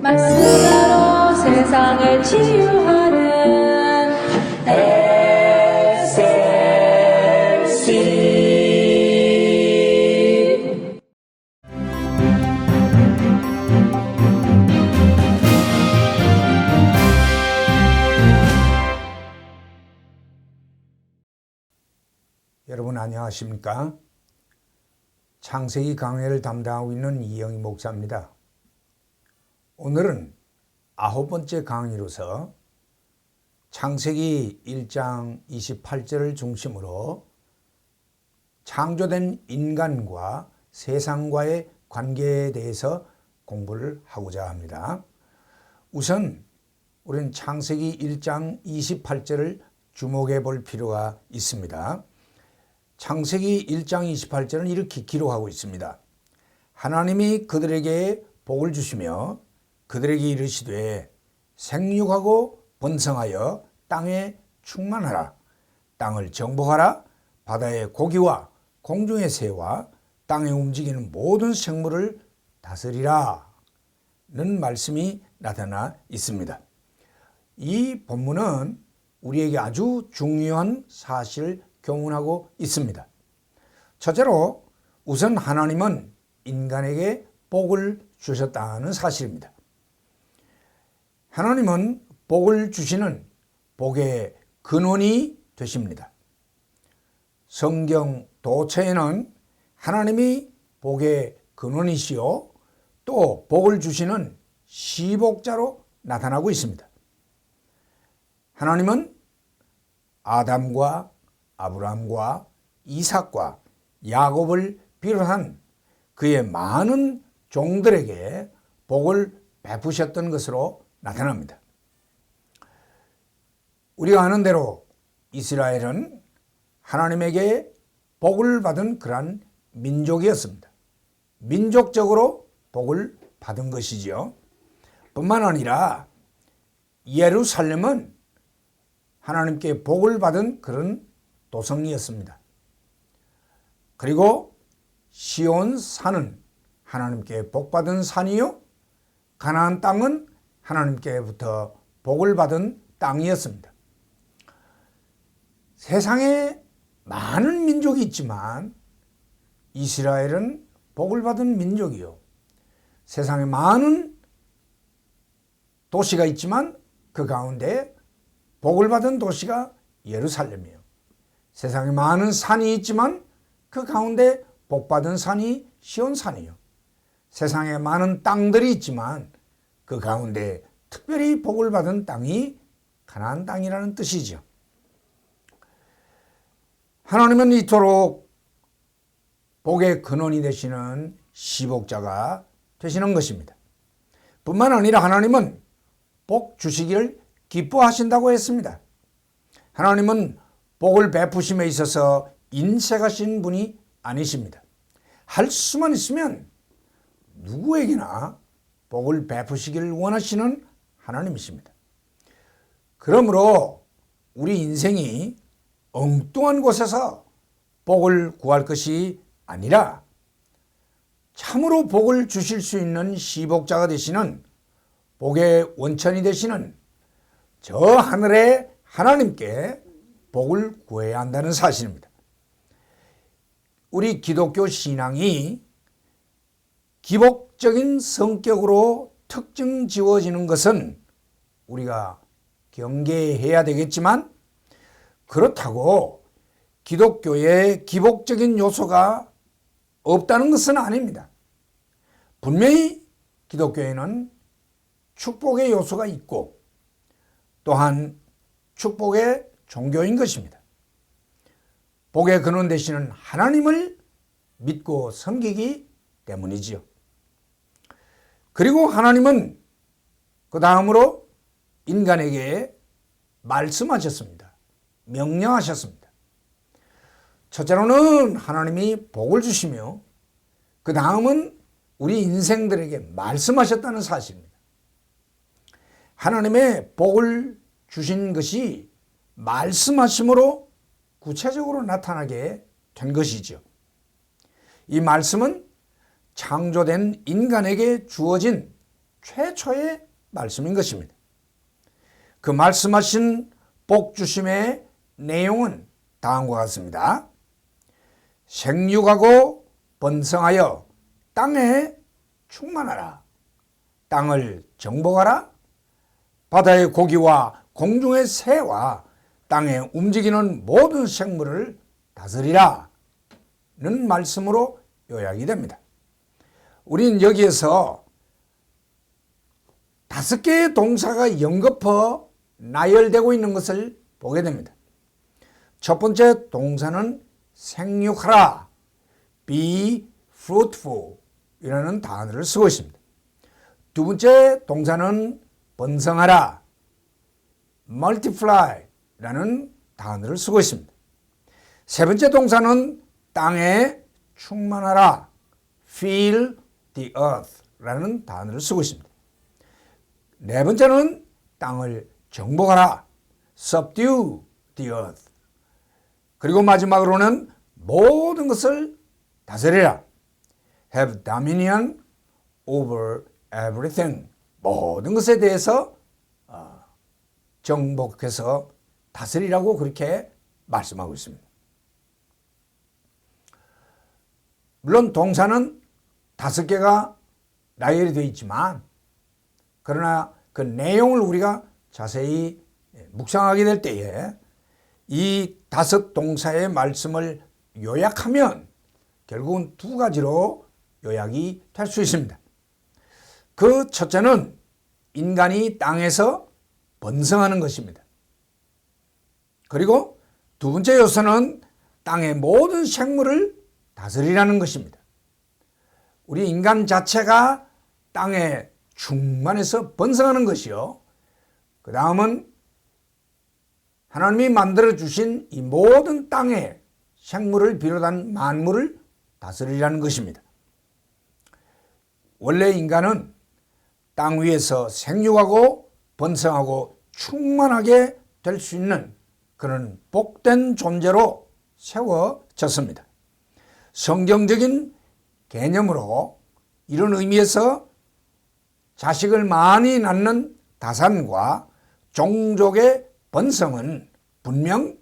말씀으로 세상을 치유하는 SLC. 여러분 안녕하십니까? 창세기 강해를 담당하고 있는 이영희 목사입니다. 오늘은 9번째 강의로서 창세기 1장 28절을 중심으로 창조된 인간과 세상과의 관계에 대해서 공부를 하고자 합니다. 우선 우리는 창세기 1장 28절을 주목해 볼 필요가 있습니다. 창세기 1장 28절은 이렇게 기록하고 있습니다. 하나님이 그들에게 복을 주시며 그들에게 이르시되 생육하고 번성하여 땅에 충만하라. 땅을 정복하라. 바다의 고기와 공중의 새와 땅에 움직이는 모든 생물을 다스리라. 는 말씀이 나타나 있습니다. 이 본문은 우리에게 아주 중요한 사실을 교훈하고 있습니다. 첫째로 우선 하나님은 인간에게 복을 주셨다는 사실입니다. 하나님은 복을 주시는 복의 근원이 되십니다. 성경 도처에는 하나님이 복의 근원이시요 또 복을 주시는 시복자로 나타나고 있습니다. 하나님은 아담과 아브라함과 이삭과 야곱을 비롯한 그의 많은 종들에게 복을 베푸셨던 것으로 나타납니다. 우리가 아는 대로 이스라엘은 하나님에게 복을 받은 그러한 민족이었습니다. 민족적으로 복을 받은 것이지요. 뿐만 아니라 예루살렘은 하나님께 복을 받은 그런 도성이었습니다. 그리고 시온 산은 하나님께 복받은 산이요 가나안 땅은 하나님께부터 복을 받은 땅이었습니다. 세상에 많은 민족이 있지만 이스라엘은 복을 받은 민족이요. 세상에 많은 도시가 있지만 그 가운데 복을 받은 도시가 예루살렘이요. 세상에 많은 산이 있지만 그 가운데 복받은 산이 시온산이요. 세상에 많은 땅들이 있지만 그 가운데 특별히 복을 받은 땅이 가나안 땅이라는 뜻이죠. 하나님은 이토록 복의 근원이 되시는 시복자가 되시는 것입니다. 뿐만 아니라 하나님은 복 주시기를 기뻐하신다고 했습니다. 하나님은 복을 베푸심에 있어서 인색하신 분이 아니십니다. 할 수만 있으면 누구에게나 복을 베푸시기를 원하시는 하나님이십니다. 그러므로 우리 인생이 엉뚱한 곳에서 복을 구할 것이 아니라 참으로 복을 주실 수 있는 시복자가 되시는 복의 원천이 되시는 저 하늘의 하나님께 복을 구해야 한다는 사실입니다. 우리 기독교 신앙이 기복적인 성격으로 특징 지어지는 것은 우리가 경계해야 되겠지만 그렇다고 기독교에 기복적인 요소가 없다는 것은 아닙니다. 분명히 기독교에는 축복의 요소가 있고 또한 축복의 종교인 것입니다. 복의 근원 되시는 하나님을 믿고 섬기기 때문이지요. 그리고 하나님은 그 다음으로 인간에게 말씀하셨습니다. 명령하셨습니다. 첫째로는 하나님이 복을 주시며 그 다음은 우리 인생들에게 말씀하셨다는 사실입니다. 하나님의 복을 주신 것이 말씀하심으로 구체적으로 나타나게 된 것이죠. 이 말씀은 창조된 인간에게 주어진 최초의 말씀인 것입니다. 그 말씀하신 복주심의 내용은 다음과 같습니다. 생육하고 번성하여 땅에 충만하라. 땅을 정복하라. 바다의 고기와 공중의 새와 땅에 움직이는 모든 생물을 다스리라. 는 말씀으로 요약이 됩니다. 우리는 여기에서 5개의 동사가 연거푸어 나열되고 있는 것을 보게 됩니다. 첫 번째 동사는 생육하라, be fruitful 이라는 단어를 쓰고 있습니다. 두 번째 동사는 번성하라, multiply 라는 단어를 쓰고 있습니다. 세 번째 동사는 땅에 충만하라, fill the earth 라는 단어를 쓰고 있습니다. 네 번째는 땅을 정복하라, subdue the earth. 그리고 마지막으로는 모든 것을 다스리라, have dominion over everything. 모든 것에 대해서 정복해서 다스리라고 그렇게 말씀하고 있습니다. 물론 동사는 5개가 나열이 되어 있지만 그러나 그 내용을 우리가 자세히 묵상하게 될 때에 이 5 동사의 말씀을 요약하면 결국은 2가지로 요약이 될 수 있습니다. 그 첫째는 인간이 땅에서 번성하는 것입니다. 그리고 두 번째 요소는 땅의 모든 생물을 다스리라는 것입니다. 우리 인간 자체가 땅에 충만해서 번성하는 것이요. 그 다음은 하나님이 만들어주신 이 모든 땅의 생물을 비롯한 만물을 다스리라는 것입니다. 원래 인간은 땅 위에서 생육하고 번성하고 충만하게 될 수 있는 그런 복된 존재로 세워졌습니다. 성경적인 개념으로 이런 의미에서 자식을 많이 낳는 다산과 종족의 번성은 분명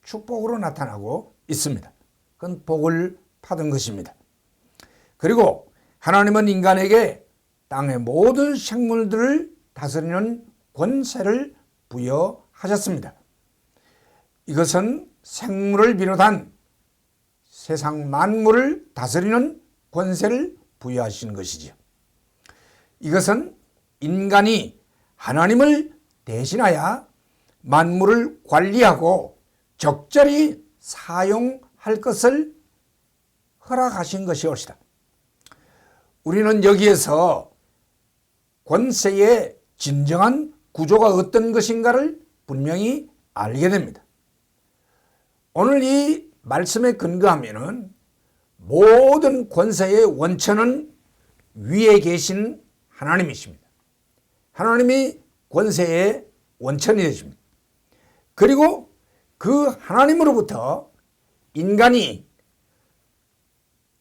축복으로 나타나고 있습니다. 그건 복을 받은 것입니다. 그리고 하나님은 인간에게 땅의 모든 생물들을 다스리는 권세를 부여하셨습니다. 이것은 생물을 비롯한 세상 만물을 다스리는 권세를 부여하신 것이죠. 이것은 인간이 하나님을 대신하여 만물을 관리하고 적절히 사용할 것을 허락하신 것이옵시다. 우리는 여기에서 권세의 진정한 구조가 어떤 것인가를 분명히 알게 됩니다. 오늘 이 말씀에 근거하면은 모든 권세의 원천은 위에 계신 하나님이십니다. 하나님이 권세의 원천이 되십니다. 그리고 그 하나님으로부터 인간이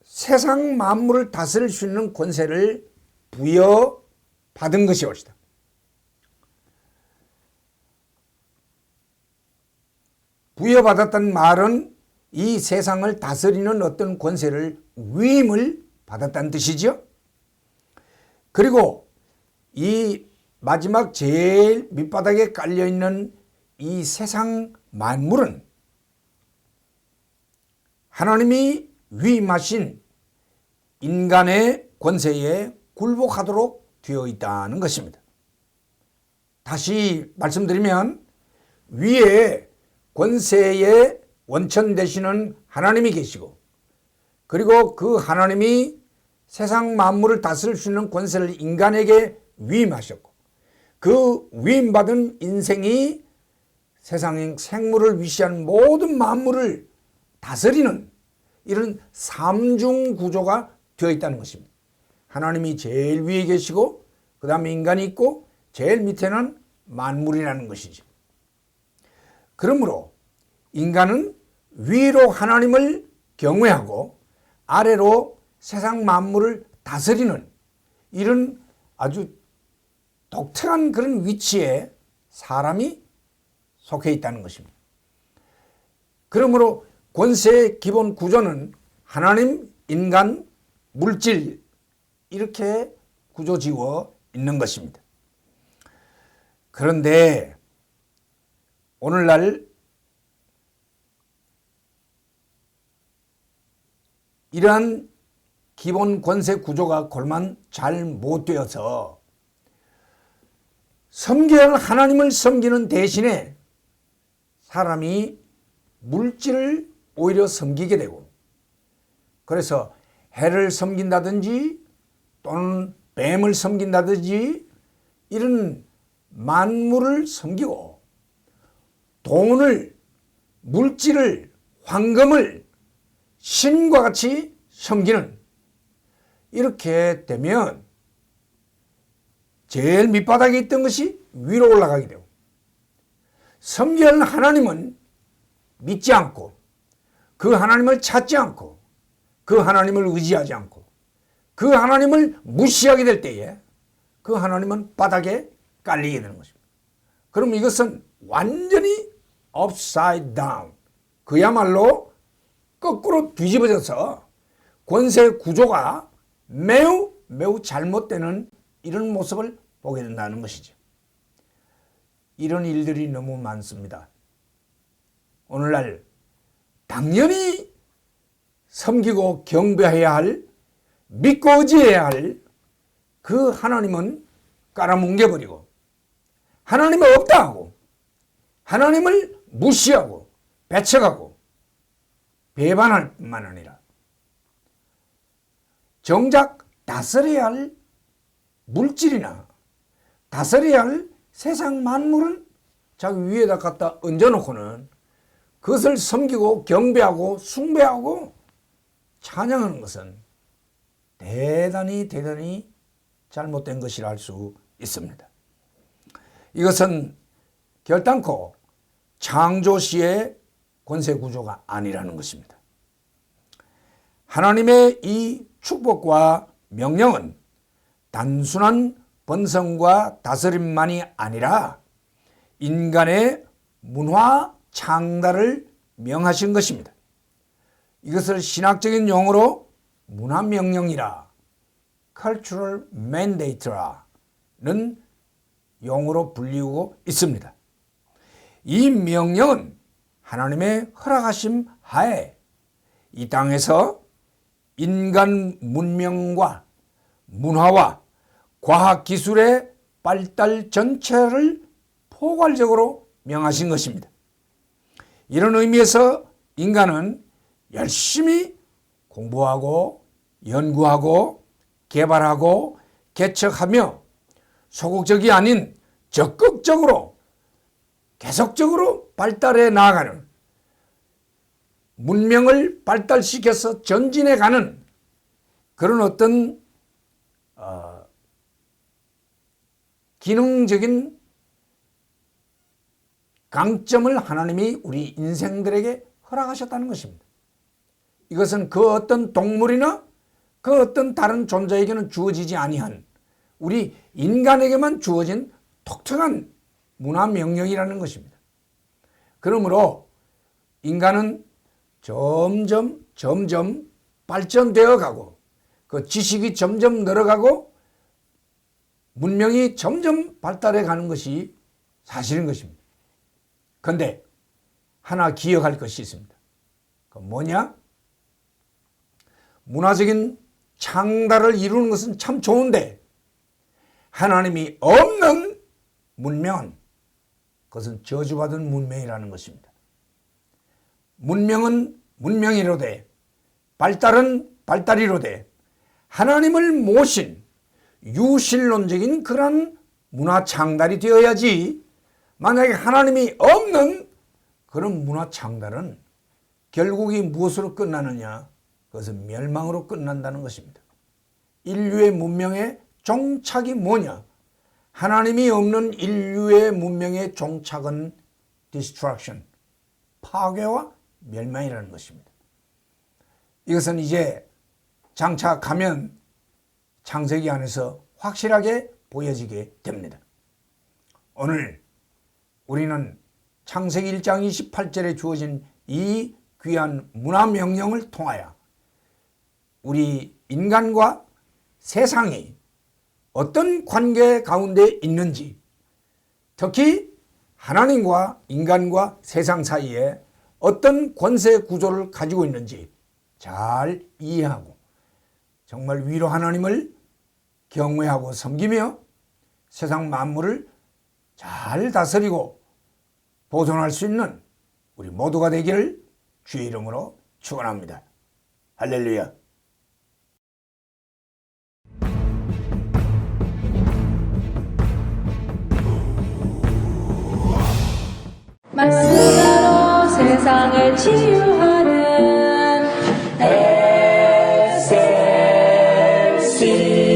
세상 만물을 다스릴 수 있는 권세를 부여받은 것이옵시다. 부여받았다는 말은 이 세상을 다스리는 어떤 권세를 위임을 받았다는 뜻이죠. 그리고 이 마지막 제일 밑바닥에 깔려있는 이 세상 만물은 하나님이 위임하신 인간의 권세에 굴복하도록 되어 있다는 것입니다. 다시 말씀드리면 위에 권세의 원천 되시는 하나님이 계시고 그리고 그 하나님이 세상 만물을 다스릴 수 있는 권세를 인간에게 위임하셨고 그 위임받은 인생이 세상의 생물을 위시한 모든 만물을 다스리는 이런 삼중 구조가 되어 있다는 것입니다. 하나님이 제일 위에 계시고 그 다음에 인간이 있고 제일 밑에는 만물이라는 것이죠. 그러므로 인간은 위로 하나님을 경외하고 아래로 세상 만물을 다스리는 이런 아주 독특한 그런 위치에 사람이 속해 있다는 것입니다. 그러므로 권세의 기본 구조는 하나님, 인간, 물질 이렇게 구조지어 있는 것입니다. 그런데 오늘날 이러한 기본 권세 구조가 골만 잘 못 되어서 섬겨야 할 하나님을 섬기는 대신에 사람이 물질을 오히려 섬기게 되고, 그래서 해를 섬긴다든지 또는 뱀을 섬긴다든지 이런 만물을 섬기고 돈을, 물질을, 황금을 신과 같이 섬기는, 이렇게 되면 제일 밑바닥에 있던 것이 위로 올라가게 되고, 섬겨야 하는 하나님은 믿지 않고 그 하나님을 찾지 않고 그 하나님을 의지하지 않고 그 하나님을 무시하게 될 때에 그 하나님은 바닥에 깔리게 되는 것입니다. 그럼 이것은 완전히 upside down, 그야말로 거꾸로 뒤집어져서 권세 구조가 매우 잘못되는 이런 모습을 보게 된다는 것이죠. 이런 일들이 너무 많습니다. 오늘날 당연히 섬기고 경배해야 할, 믿고 의지해야 할 그 하나님은 깔아뭉개버리고 하나님이 없다 하고 하나님을 무시하고 배척하고 배반할 뿐만 아니라 정작 다스려야 할 물질이나 다스려야 할 세상 만물은 자기 위에다 갖다 얹어놓고는 그것을 섬기고 경배하고 숭배하고 찬양하는 것은 대단히 잘못된 것이라 할 수 있습니다. 이것은 결단코 창조시의 권세구조가 아니라는 것입니다. 하나님의 이 축복과 명령은 단순한 번성과 다스림만이 아니라 인간의 문화 창달을 명하신 것입니다. 이것을 신학적인 용어로 문화명령이라, cultural mandate라는 용어로 불리우고 있습니다. 이 명령은 하나님의 허락하심 하에 이 땅에서 인간 문명과 문화와 과학기술의 발달 전체를 포괄적으로 명하신 것입니다. 이런 의미에서 인간은 열심히 공부하고 연구하고 개발하고 개척하며 소극적이 아닌 적극적으로 계속적으로 발달해 나아가는, 문명을 발달시켜서 전진해가는 그런 어떤 기능적인 강점을 하나님이 우리 인생들에게 허락하셨다는 것입니다. 이것은 그 어떤 동물이나 그 어떤 다른 존재에게는 주어지지 아니한 우리 인간에게만 주어진 독특한 문화명령이라는 것입니다. 그러므로 인간은 점점 발전되어 가고 그 지식이 점점 늘어가고 문명이 점점 발달해 가는 것이 사실인 것입니다. 그런데 하나 기억할 것이 있습니다. 그 뭐냐? 문화적인 창달을 이루는 것은 참 좋은데 하나님이 없는 문명은 그것은 저주받은 문명이라는 것입니다. 문명은 문명이로되 발달은 발달이로되 하나님을 모신 유실론적인 그런 문화 창달이 되어야지, 만약에 하나님이 없는 그런 문화 창달은 결국이 무엇으로 끝나느냐? 그것은 멸망으로 끝난다는 것입니다. 인류의 문명의 종착이 뭐냐? 하나님이 없는 인류의 문명의 종착은 destruction, 파괴와 멸망이라는 것입니다. 이것은 이제 장차 가면 창세기 안에서 확실하게 보여지게 됩니다. 오늘 우리는 창세기 1장 28절에 주어진 이 귀한 문화명령을 통하여 우리 인간과 세상이 어떤 관계 가운데 있는지, 특히 하나님과 인간과 세상 사이에 어떤 권세 구조를 가지고 있는지 잘 이해하고 정말 위로 하나님을 경외하고 섬기며 세상 만물을 잘 다스리고 보존할 수 있는 우리 모두가 되기를 주의 이름으로 축원합니다. 할렐루야. 말씀으로 세상을 치유하는 SLC